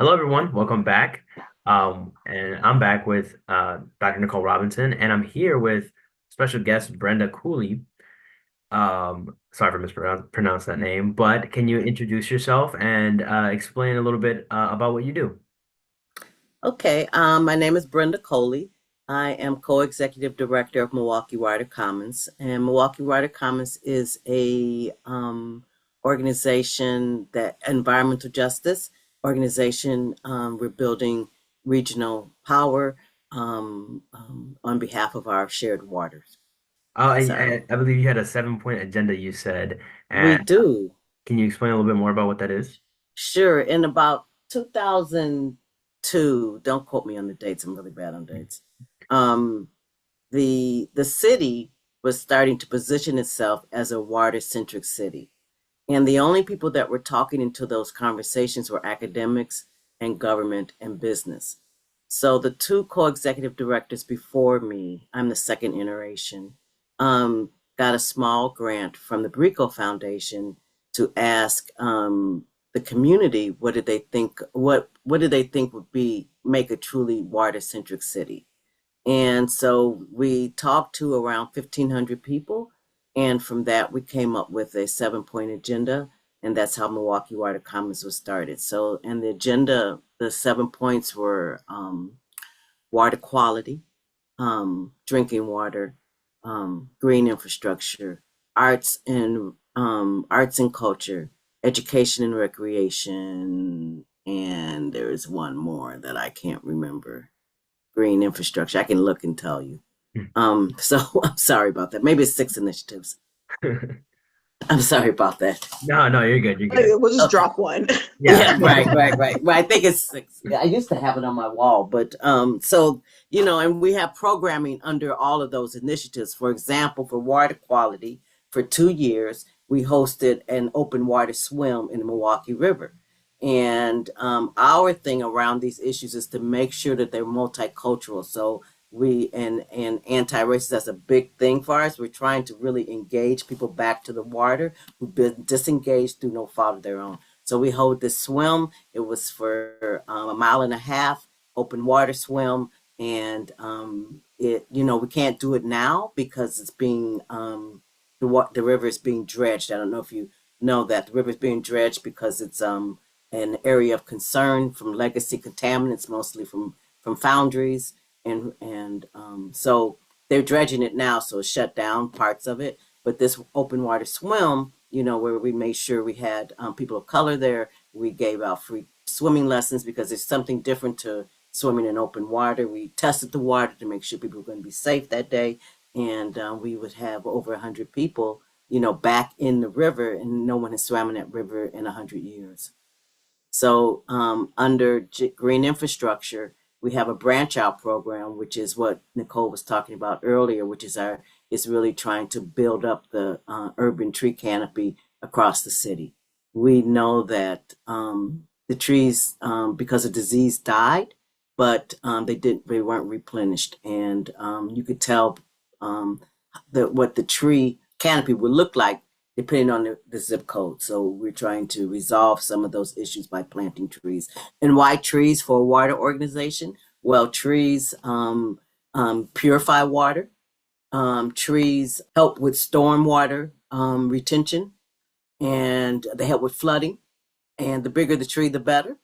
Hello, everyone. Welcome back. And I'm back with Dr. Nicole Robinson, and I'm here with special guest Brenda Cooley. Sorry for mispronounce that name, but can you introduce yourself and explain a little bit about what you do? Okay, my name is Brenda Coley. I am co-executive director of Milwaukee Rider Commons, and Milwaukee Rider Commons is a organization that environmental justice organization. We're building regional power on behalf of our shared waters. So I believe you had a 7-point agenda, you said, we and do. can you explain a little bit more about what that is? Sure. In about 2002, don't quote me on the dates. I'm really bad on dates. Um, the city was starting to position itself as a water-centric city. And the only people that were talking into those conversations were academics and government and business. So the two co-executive directors before me, I'm the second iteration, got a small grant from the Brico Foundation to ask the community what did they think would be make a truly water-centric city. And so we talked to around 1,500 people. And from that, we came up with a 7-point agenda. And that's how Milwaukee Water Commons was started. So, and the agenda, the 7 points were water quality, drinking water, green infrastructure, arts and culture, education and recreation, and there's one more that I can't remember. Green infrastructure. I can look and tell you. So I'm sorry about that. Maybe it's 6 initiatives. I'm sorry about that. No, no, you're good. You're good. We'll just Okay. drop one. Yeah, Yeah. right. Well, I think it's 6. Yeah, I used to have it on my wall, but so and we have programming under all of those initiatives. For example, for water quality, for 2 years, we hosted an open water swim in the Milwaukee River. And our thing around these issues is to make sure that they're multicultural. So we and anti-racist, that's a big thing for us. We're trying to really engage people back to the water who've been disengaged through no fault of their own. So we hold this swim. It was for a mile and a half, open water swim, and we can't do it now because it's being the river is being dredged. I don't know if you know that the river is being dredged because it's an area of concern from legacy contaminants, mostly from foundries, and so they're dredging it now, so it's shut down parts of it. But this open water swim, where we made sure we had people of color there, we gave out free swimming lessons because there's something different to swimming in open water. We tested the water to make sure people were going to be safe that day, and we would have over 100 people, back in the river, and no one has swam in that river in 100 years. So under green infrastructure, we have a branch out program, which is what Nicole was talking about earlier, which is really trying to build up the urban tree canopy across the city. We know that the trees, because of disease, died, but they weren't replenished, and you could tell what the tree canopy would look like depending on the zip code. So we're trying to resolve some of those issues by planting trees. And why trees for a water organization? Well, trees purify water. Trees help with stormwater retention, and they help with flooding. And the bigger the tree, the better.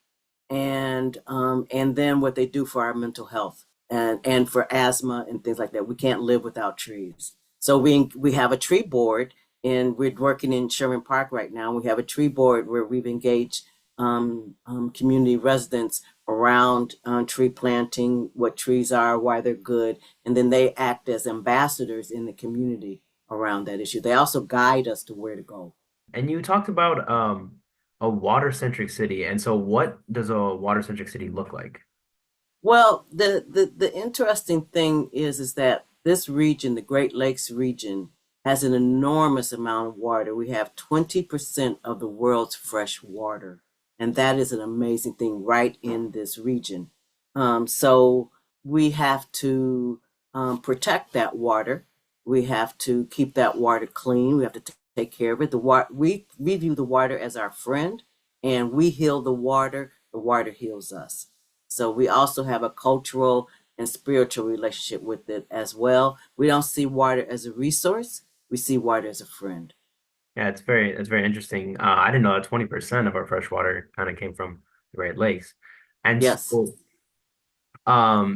And then what they do for our mental health and for asthma and things like that. We can't live without trees. So we have a tree board, and we're working in Sherman Park right now. We have a tree board where we've engaged community residents around tree planting, what trees are, why they're good, and then they act as ambassadors in the community around that issue. They also guide us to where to go. And you talked about a water-centric city. And so what does a water-centric city look like? Well, the interesting thing is that this region, the Great Lakes region, has an enormous amount of water. We have 20% of the world's fresh water, and that is an amazing thing right in this region. So we have to protect that water. We have to keep that water clean. We have to take care of it. The water we view the water as our friend, and we heal the water the water heals us. So we also have a cultural and spiritual relationship with it as well. We don't see water as a resource, we see water as a friend. Yeah, it's very interesting. I didn't know that 20% of our fresh water kind of came from the Great Lakes. And Yes. so,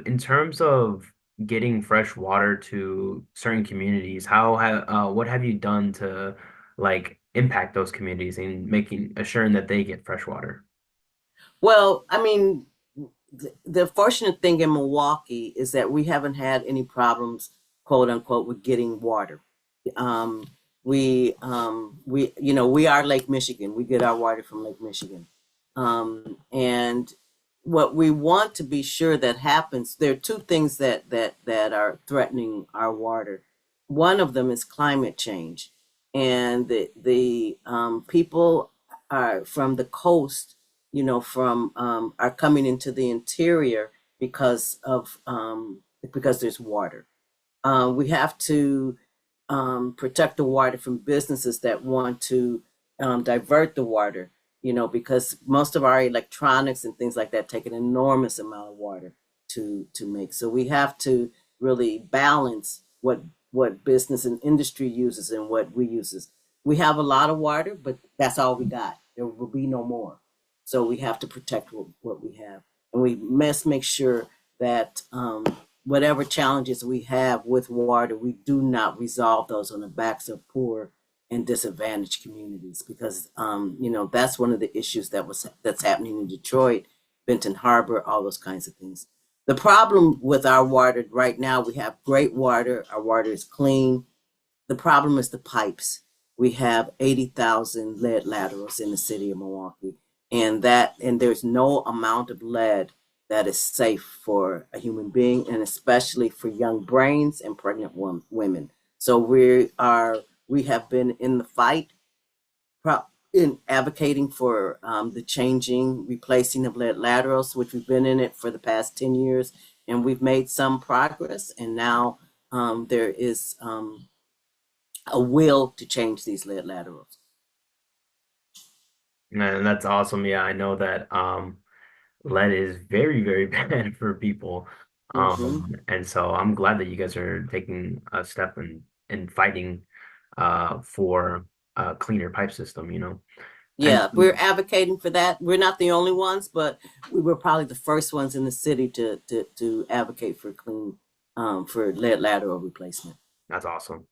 in terms of getting fresh water to certain communities, what have you done to like impact those communities and making assuring that they get fresh water? Well, I mean, the fortunate thing in Milwaukee is that we haven't had any problems, quote unquote, with getting water. Um, we are Lake Michigan. We get our water from Lake Michigan. And what we want to be sure that happens, there are two things that are threatening our water. One of them is climate change, and the people are from the coast, from are coming into the interior because there's water. We have to protect the water from businesses that want to divert the water, because most of our electronics and things like that take an enormous amount of water to make. So we have to really balance what business and industry uses and what we uses. We have a lot of water, but that's all we got. There will be no more. So we have to protect what we have, and we must make sure that whatever challenges we have with water, we do not resolve those on the backs of poor and disadvantaged communities, because that's one of the issues that's happening in Detroit, Benton Harbor, all those kinds of things. The problem with our water right now, we have great water. Our water is clean. The problem is the pipes. We have 80,000 lead laterals in the city of Milwaukee, and there's no amount of lead that is safe for a human being, and especially for young brains and pregnant women. So we have been in the fight, in advocating for the replacing of lead laterals, which we've been in it for the past 10 years, and we've made some progress. And now there is a will to change these lead laterals. And that's awesome. Yeah, I know that lead is very, very bad for people. Hmm. And so I'm glad that you guys are taking a step and fighting for a cleaner pipe system, you know. And Yeah, we're advocating for that. We're not the only ones, but we were probably the first ones in the city to advocate for for lead lateral replacement. that's awesome.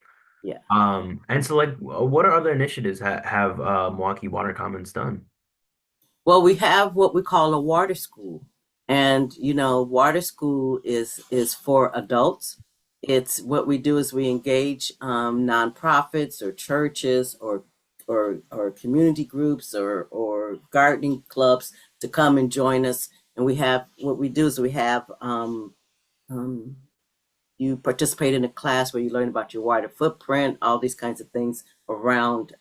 Yeah. And so like what are other initiatives have Milwaukee Water Commons done? Well, we have what we call a water school. And water school is for adults. It's what we do is we engage nonprofits or churches or community groups or gardening clubs to come and join us. And we have what we do is we have um, you participate in a class where you learn about your water footprint, all these kinds of things around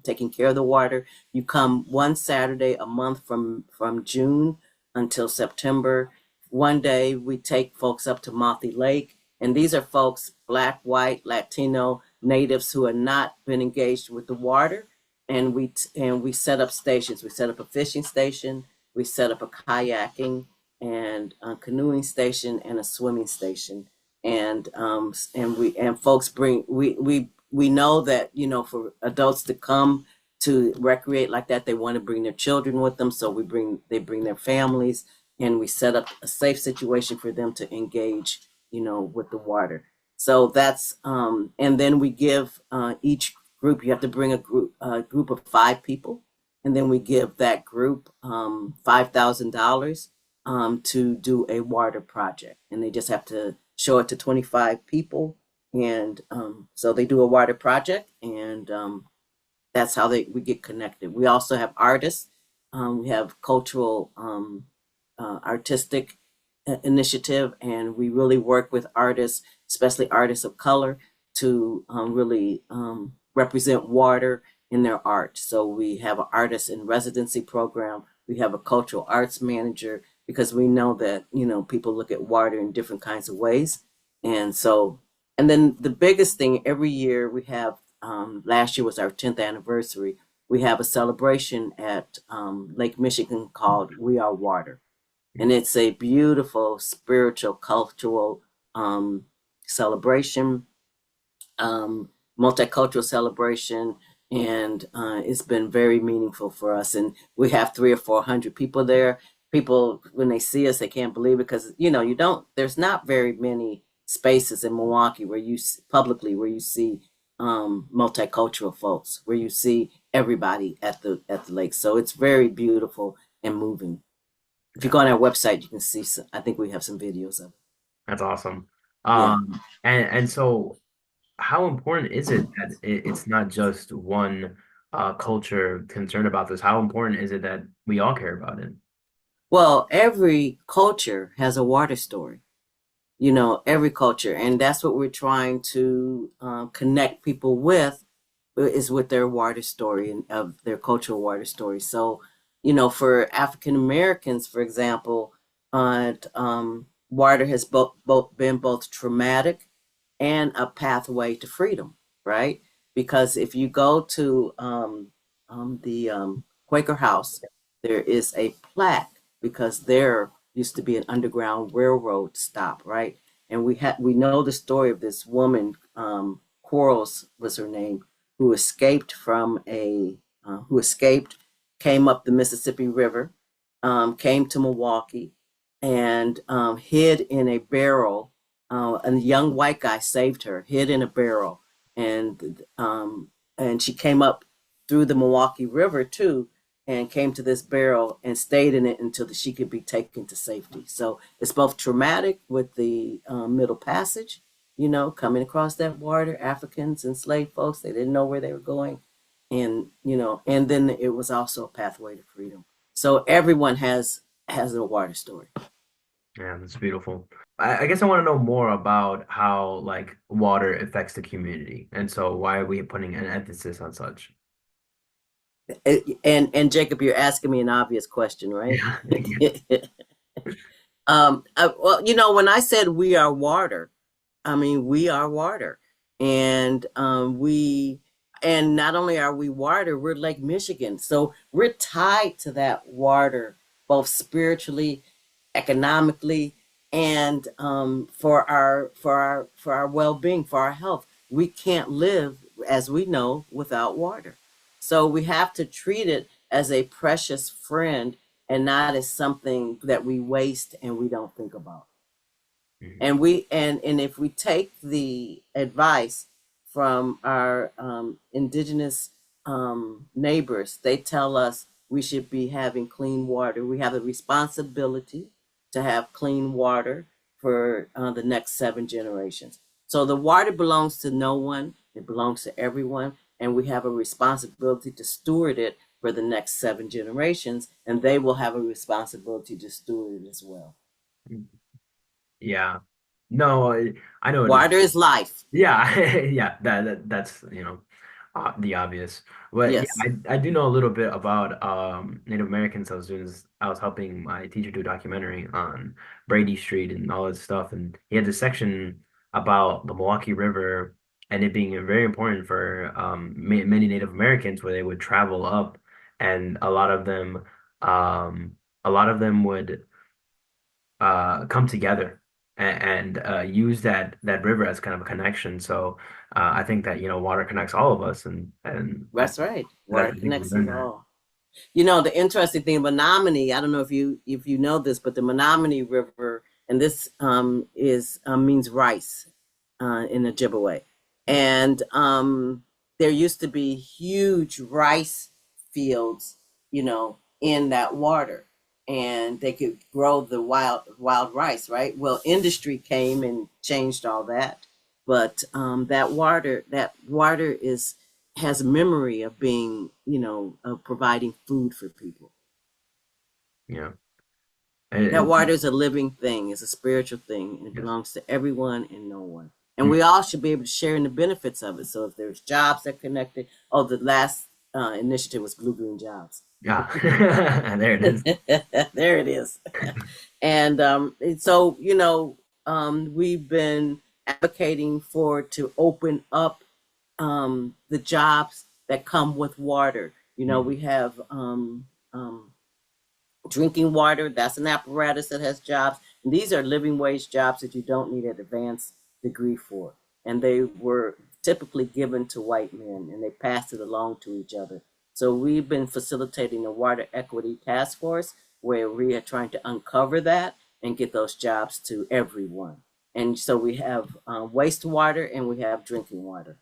taking care of the water. You come one Saturday a month from June until September. One day we take folks up to Mothie Lake, and these are folks, Black, white, Latino, natives who have not been engaged with the water. And we set up stations. We set up a fishing station. We set up a kayaking and a canoeing station and a swimming station. And folks bring we know that for adults to come to recreate like that, they want to bring their children with them, so they bring their families, and we set up a safe situation for them to engage with the water. So that's and then we give each group, you have to bring a group of 5 people, and then we give that group $5,000 to do a water project, and they just have to show it to 25 people. And so they do a water project, and that's how we get connected. We also have artists. We have cultural, artistic initiative, and we really work with artists, especially artists of color, to really represent water in their art. So we have an artist in residency program. We have a cultural arts manager, because we know that people look at water in different kinds of ways. And so, and then the biggest thing every year we have, last year was our 10th anniversary. we have a celebration at Lake Michigan called We Are Water. And it's a beautiful spiritual, cultural celebration, multicultural celebration, and it's been very meaningful for us. And we have 300 or 400 people there. People, when they see us, they can't believe it because you don't. There's not very many spaces in Milwaukee where publicly where you see multicultural folks, where you see everybody at the lake. So it's very beautiful and moving. If you Yeah, go on our website, you can see some, I think we have some videos of it. that's awesome. Yeah. And so how important is it that it's not just one culture concerned about this? How important is it that we all care about it? Well, every culture has a water story, every culture. And that's what we're trying to connect people with is with their water story and of their cultural water story. So, for African Americans, for example, water has both been both traumatic and a pathway to freedom, right? Because if you go to the Quaker House, there is a plaque because there used to be an underground railroad stop, right? And we know the story of this woman, Quarles was her name, who escaped from who escaped, came up the Mississippi River, came to Milwaukee, and hid in a barrel. A young white guy saved her, hid in a barrel, and she came up through the Milwaukee River too, and came to this barrel and stayed in it until she could be taken to safety. So it's both traumatic with the Middle Passage, coming across that water, Africans, enslaved folks, they didn't know where they were going, and then it was also a pathway to freedom. So everyone has a water story. Yeah, that's beautiful. I guess I want to know more about how like water affects the community, and so why are we putting an emphasis on such? And Jacob, you're asking me an obvious question, right? Yeah, yeah. Well, when I said we are water, I mean we are water, and and not only are we water, we're Lake Michigan, so we're tied to that water both spiritually, economically, and for our well-being, for our health. We can't live, as we know, without water. So we have to treat it as a precious friend and not as something that we waste and we don't think about. Mhm. And if we take the advice from our indigenous neighbors, they tell us we should be having clean water. We have a responsibility to have clean water for the next 7 generations. So the water belongs to no one, it belongs to everyone, and we have a responsibility to steward it for the next 7 generations, and they will have a responsibility to steward it as well. Yeah. No, I know what Water is life. yeah, yeah, that's the obvious. But yeah, Yes. I do know a little bit about Native Americans. I was helping my teacher do a documentary on Brady Street and all this stuff, and he had this section about the Milwaukee River and it being very important for ma many Native Americans where they would travel up, and um a lot of them would come together and use that river as kind of a connection. So I think that water connects all of us, and That's right. that's Water I think we connects us learned that. all. The interesting thing, Menominee, I don't know if you know this, but the Menominee River, and this is means rice in Ojibwe. And there used to be huge rice fields, in that water, and they could grow the wild rice, right? Well, industry came and changed all that, but that water is has a memory of being, of providing food for people. Yeah, That and water is a living thing, it's a spiritual thing, and it yes. belongs to everyone and no one. And Mm. we all should be able to share in the benefits of it. So if there's jobs that connected, oh, the last initiative was Blue Green Jobs. Yeah, there it is. There it is. And so, we've been advocating to open up the jobs that come with water. We have drinking water, that's an apparatus that has jobs. And these are living wage jobs that you don't need an advanced degree for. And they were typically given to white men and they passed it along to each other. So we've been facilitating a water equity task force where we are trying to uncover that and get those jobs to everyone. And so we have wastewater and we have drinking water.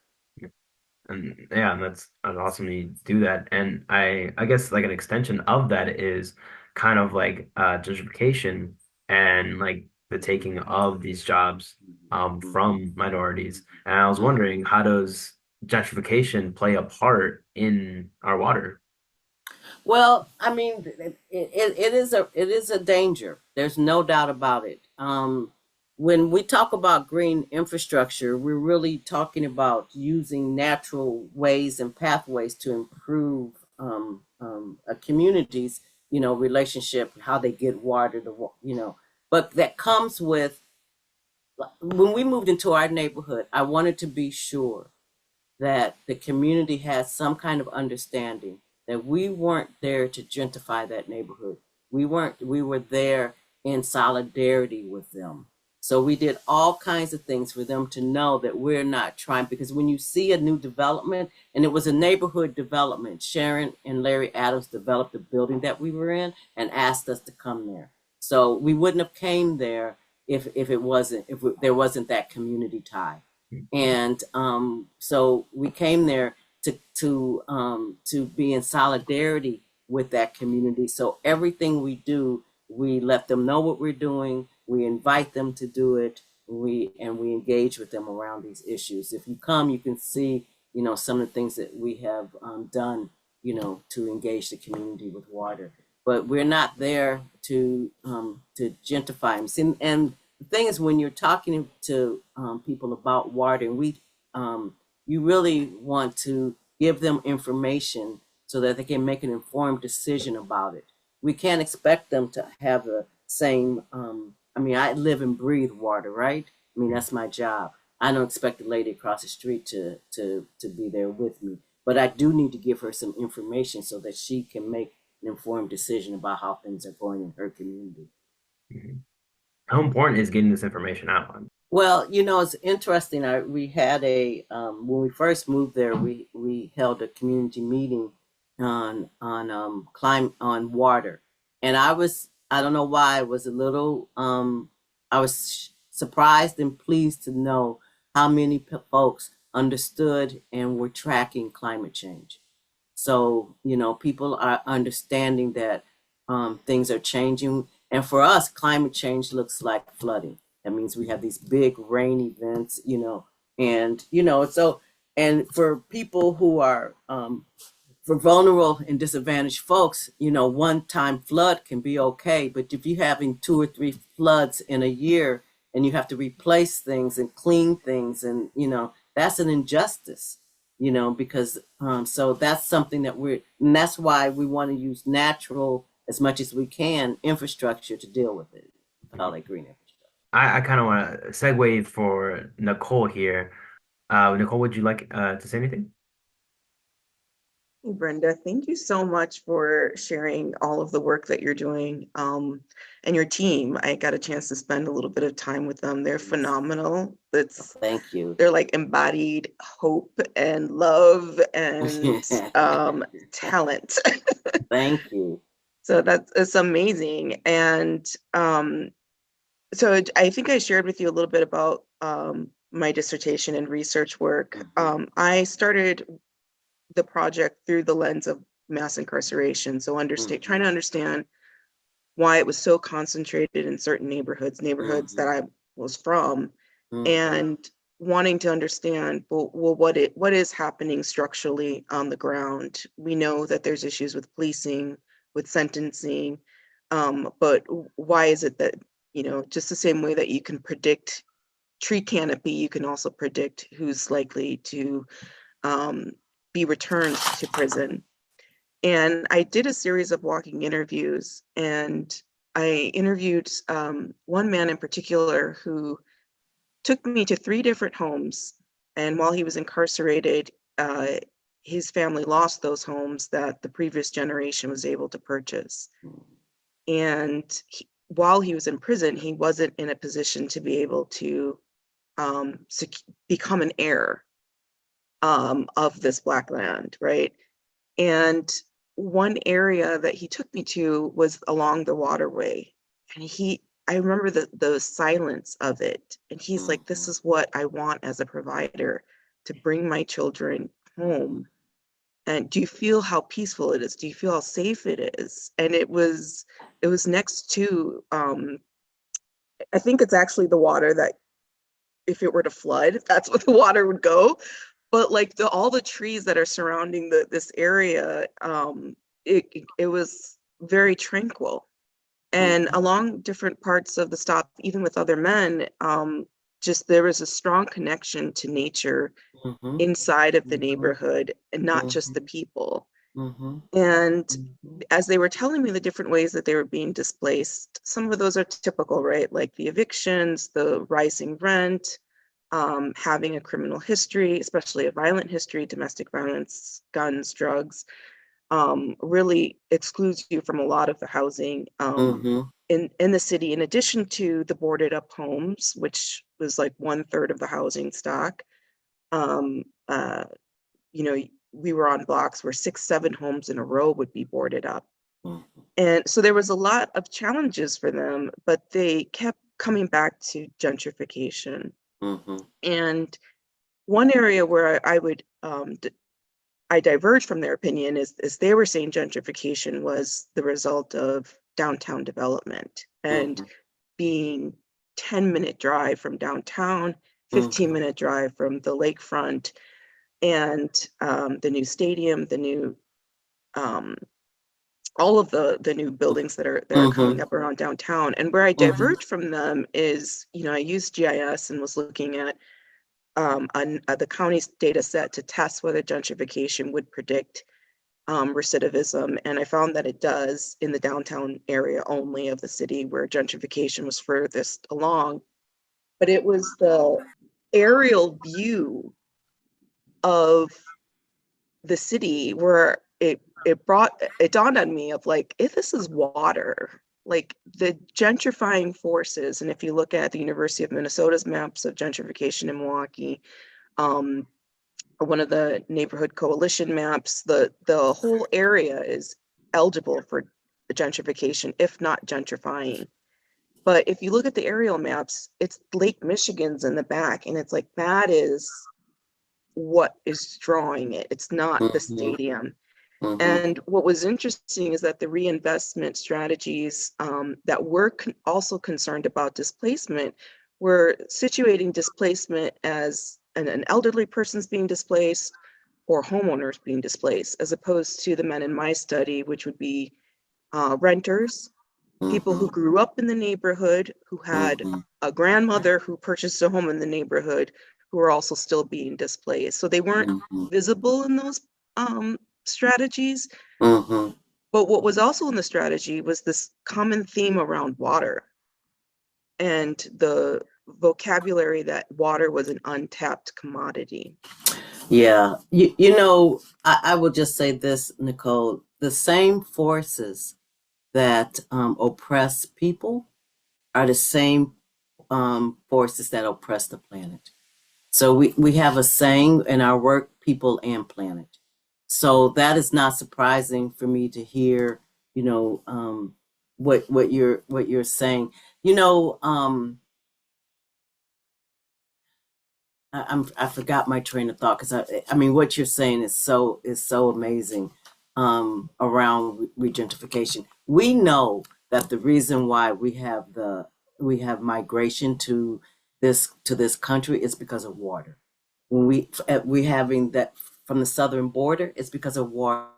And yeah, and that's awesome you do that. And I guess like an extension of that is kind of like gentrification and like the taking of these jobs from minorities. And I was wondering, how does gentrification play a part in our water? Well, I mean, it is a danger. There's no doubt about it. When we talk about green infrastructure, we're really talking about using natural ways and pathways to improve a community's, relationship, how they get water, But that comes with when we moved into our neighborhood. I wanted to be sure that the community has some kind of understanding that we weren't there to gentrify that neighborhood. We were there in solidarity with them. So we did all kinds of things for them to know that we're not trying, because when you see a new development, and it was a neighborhood development, Sharon and Larry Adams developed the building that we were in and asked us to come there. So we wouldn't have came there if there wasn't that community tie. And so we came there to be in solidarity with that community. So everything we do, we let them know what we're doing. We invite them to do it. We engage with them around these issues. If you come, you can see some of the things that we have done to engage the community with water. But we're not there to gentrify them. See, and the thing is, when you're talking to people about water, and you really want to give them information so that they can make an informed decision about it. We can't expect them to have the same. I mean, I live and breathe water, right? I mean, that's my job. I don't expect the lady across the street to be there with me, but I do need to give her some information so that she can make an informed decision about how things are going in her community. Mhm. How important is getting this information out? Well, it's interesting. We had when we first moved there, we held a community meeting on climate on water, and I don't know why I was a little I was surprised and pleased to know how many folks understood and were tracking climate change. So, people are understanding that things are changing. And for us, climate change looks like flooding. That means we have these big rain events, and for people who are, for vulnerable and disadvantaged folks, one time flood can be okay. But if you're having two or three floods in a year and you have to replace things and clean things, and, that's an injustice, because so that's something and that's why we want to use natural as much as we can infrastructure to deal with it. We call it green infrastructure. I kind of want to segue for Nicole here. Nicole, would you like to say anything? Hey, Brenda, thank you so much for sharing all of the work that you're doing, and your team. I got a chance to spend a little bit of time with them. They're phenomenal. Thank you. They're like embodied hope and love and talent. Thank you. So it's amazing. And so I think I shared with you a little bit about my dissertation and research work. I started the project through the lens of mass incarceration. So trying to understand why it was so concentrated in certain neighborhoods that I was from, and wanting to understand, well, what is happening structurally on the ground. We know that there's issues with policing, with sentencing, but why is it that, just the same way that you can predict tree canopy, you can also predict who's likely to be returned to prison. And I did a series of walking interviews, and I interviewed one man in particular who took me to 3 different homes. And while he was incarcerated, his family lost those homes that the previous generation was able to purchase. And while he was in prison, he wasn't in a position to be able to become an heir of this Black land, right? And one area that he took me to was along the waterway. And I remember the silence of it. And he's like, this is what I want as a provider, to bring my children home. And do you feel how peaceful it is? Do you feel how safe it is? And it was next to I think it's actually the water that if it were to flood, that's what the water would go. But like all the trees that are surrounding this area, it was very tranquil. And along different parts of the stop, even with other men, just there was a strong connection to nature inside of the neighborhood and not just the people. And as they were telling me the different ways that they were being displaced, some of those are typical, right? Like the evictions, the rising rent, having a criminal history, especially a violent history, domestic violence, guns, drugs, really excludes you from a lot of the housing in the city, in addition to the boarded up homes, which was like 1/3 of the housing stock. You know, we were on blocks where 6, 7 homes in a row would be boarded up. And so there was a lot of challenges for them, but they kept coming back to gentrification. And one area where I diverged from their opinion is they were saying gentrification was the result of downtown development and being 10-minute drive from downtown, 15-minute drive from the lakefront, and the new stadium, the new all of the new buildings that are coming up around downtown. And where I diverged from them is, I used GIS and was looking at the county's data set to test whether gentrification would predict recidivism. And I found that it does in the downtown area only of the city, where gentrification was furthest along. But it was the aerial view of the city where it dawned on me of like, if this is water, like the gentrifying forces. And if you look at the University of Minnesota's maps of gentrification in Milwaukee, one of the neighborhood coalition maps, the whole area is eligible for gentrification, if not gentrifying. But if you look at the aerial maps, it's Lake Michigan's in the back, and it's like, that is what is drawing it. It's not the stadium. And what was interesting is that the reinvestment strategies that were also concerned about displacement were situating displacement as an elderly person's being displaced or homeowners being displaced, as opposed to the men in my study, which would be renters, people who grew up in the neighborhood, who had a grandmother who purchased a home in the neighborhood, who are also still being displaced. So they weren't visible in those strategies. But what was also in the strategy was this common theme around water and the vocabulary that water was an untapped commodity. Yeah. I will just say this, Nicole, the same forces that oppress people are the same forces that oppress the planet. So we have a saying in our work, people and planet. So that is not surprising for me to hear, what you're saying. I forgot my train of thought, because I mean, what you're saying is so amazing around regentification. We know that the reason why we have migration to this country is because of water. When we having that from the southern border, it's because of water.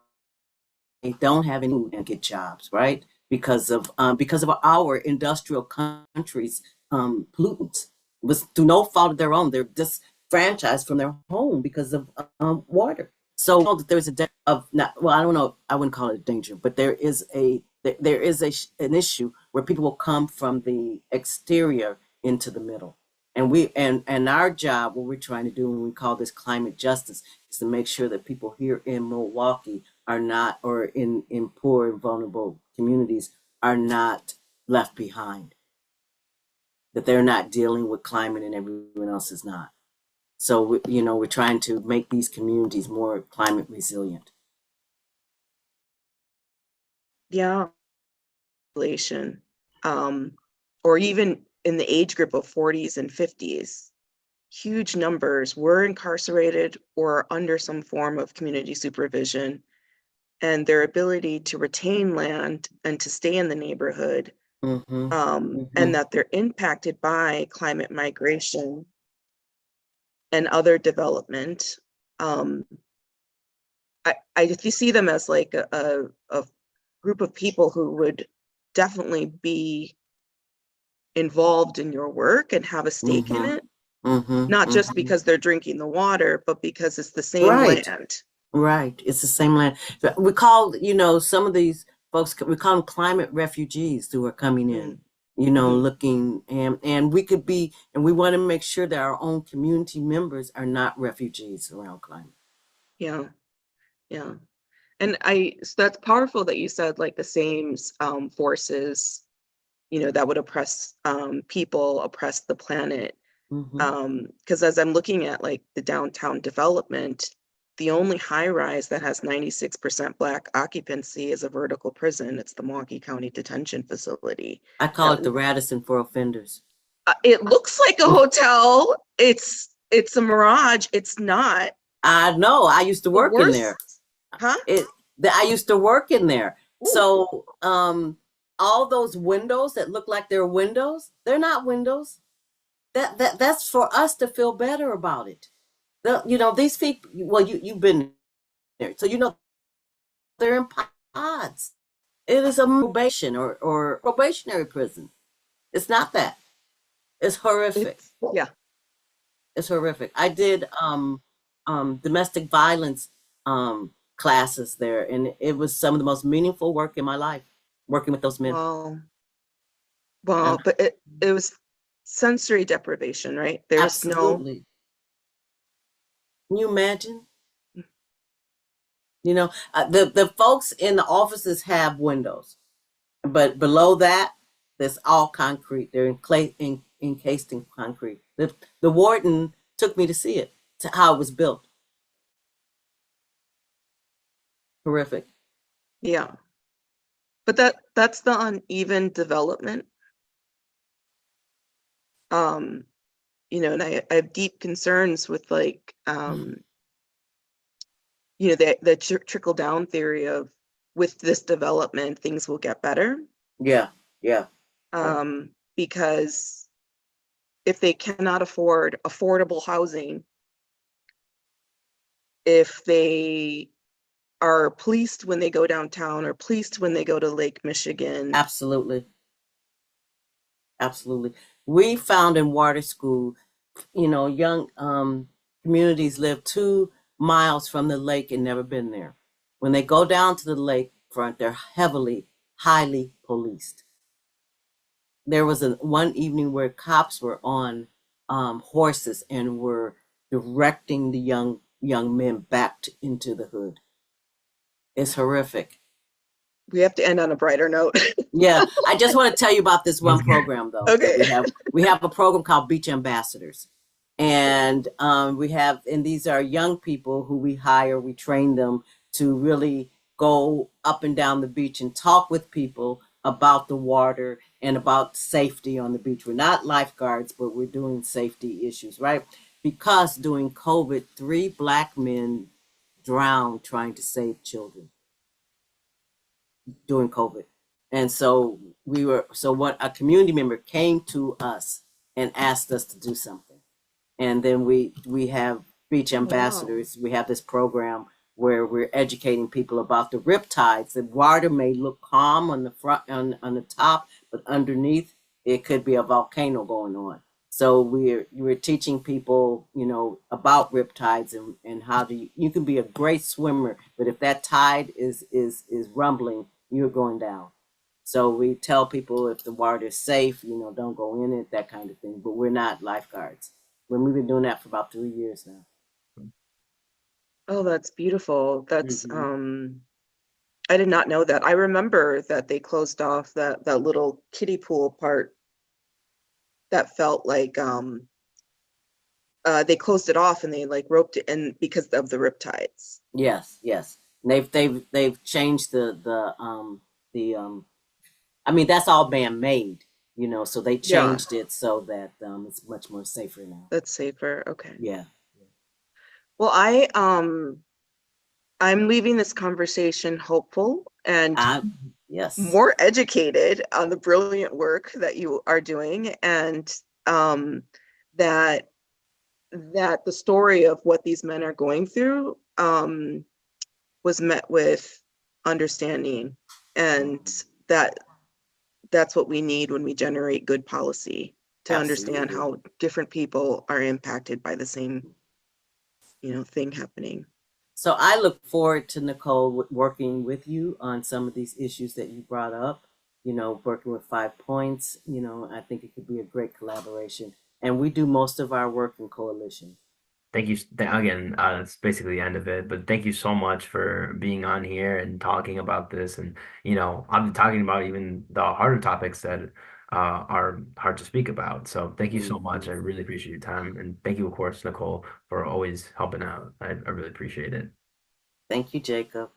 They don't have any food and get jobs, right? Because of our industrial countries pollutants. It was through no fault of their own. They're disfranchised from their home because of water. So you know that there's I don't know, I wouldn't call it a danger, but there is an issue where people will come from the exterior into the middle. And our job, what we're trying to do when we call this climate justice, is to make sure that people here in Milwaukee are not, or in poor and vulnerable communities, are not left behind, that they're not dealing with climate and everyone else is not. So, we're trying to make these communities more climate resilient. Yeah, population, um, or even in the age group of 40s and 50s, huge numbers were incarcerated or under some form of community supervision, and their ability to retain land and to stay in the neighborhood, Mm-hmm. and Mm-hmm. that they're impacted by climate migration and other development. Um, I see them as like a group of people who would definitely be involved in your work and have a stake in Mm-hmm. it, Mm-hmm. not just Mm-hmm. because they're drinking the water, but because it's the same Right. land. Right. It's the same land. But we call, some of these folks, we call them climate refugees who are coming in, Mm-hmm. looking, and we could be, and we want to make sure that our own community members are not refugees around climate. Yeah, yeah. And so that's powerful that you said like the same forces, that would oppress people, oppress the planet. Mm-hmm. Because as I'm looking at like the downtown development, the only high rise that has 96% Black occupancy is a vertical prison. It's the Milwaukee County Detention Facility. I call That it the Radisson for offenders. it looks like a hotel. It's a mirage. It's not. I know. I used to The work in there. worst, huh? I used to work in there. Ooh, So, all those windows that look like they're windows, they're not windows. That's for us to feel better about it. These people. Well, you've been there, so they're in pods. It is a probation or probationary prison. It's not that. It's horrific. yeah. It's horrific. I did domestic violence classes there, and it was some of the most meaningful work in my life, working with those men. Well, And but it was sensory deprivation, right? There's no. absolutely. Can you imagine? The folks in the offices have windows, but below that, there's all concrete. They're encased in concrete. The warden took me to see it, to how it was built. Horrific. Yeah. But that's the uneven development. Um, and I have deep concerns with like the trickle down theory of with this development things will get better. Yeah, yeah. Because if they cannot afford affordable housing, if they are policed when they go downtown or policed when they go to Lake Michigan. Absolutely. Absolutely. We found in water school, young communities live 2 miles from the lake and never been there. When they go down to the lake front, they're highly policed. There was one evening where cops were on horses and were directing the young men back into the hood. It's horrific. We have to end on a brighter note. Yeah, I just want to tell you about this one That's good. program though that Okay. we have. We have a program called Beach Ambassadors, and these are young people who we hire. We train them to really go up and down the beach and talk with people about the water and about safety on the beach. We're not lifeguards, but we're doing safety issues, right? Because during COVID, 3 Black men drowned trying to save children during COVID. And so what a community member came to us and asked us to do something. And then we have beach Wow. ambassadors. We have this program where we're educating people about the riptides. The water may look calm on the front on the top, but underneath it could be a volcano going on. So we're teaching people, about riptides and how you can be a great swimmer, but if that tide is rumbling, you're going down. So we tell people if the water is safe, don't go in it, that kind of thing. But we're not lifeguards. We've been doing that for about 3 years now. Oh, that's beautiful. That's Hmm. I did not know that. I remember that they closed off that little kiddie pool part that felt like they closed it off and they like roped it in because of the riptides. Yes, yes. And they've changed the I mean, that's all man made, so they Yeah, changed it so that it's much more safer now. that's safer. Okay. Yeah. Well, I'm leaving this conversation hopeful and I Yes. more educated on the brilliant work that you are doing and um that that the story of what these men are going through was met with understanding and that that's what we need when we generate good policy to understand Absolutely. how different people are impacted by the same thing happening. So I look forward to Nicole working with you on some of these issues that you brought up. Working with 5 points. I think it could be a great collaboration. And we do most of our work in coalition. Thank you again. That's basically the end of it. But thank you so much for being on here and talking about this. And I've been talking about even the harder topics that are hard to speak about. So thank you so much. Mhm. I really appreciate your time, and thank you, of course, Nicole, for always helping out. I really appreciate it. Thank you, Jacob.